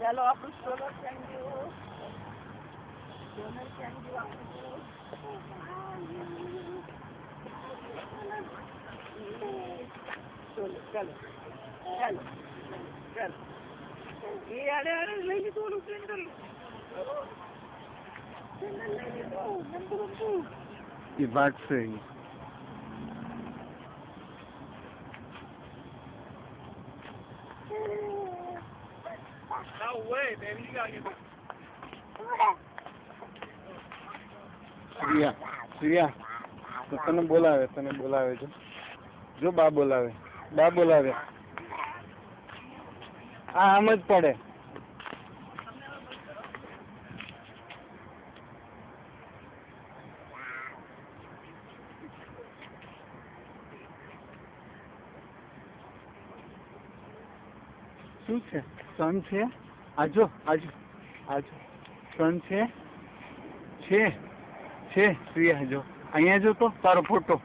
ચાલો આપણું સોલર ચાંગ્યું ચાલો ચાલો ચાલો એ આડે આડે લઈ લીધું ઓલું કેન્ડલ લઈ લીધું એ ભાગશે. No way, baby, you gotta get back. Priya તો તને બોલાવે છે. જો બા બોલાવે આમ જ પડે. શું છે? સન છે? આજો સન છે પ્રિયા. જો અહીંયા જો તો તારો ફોટો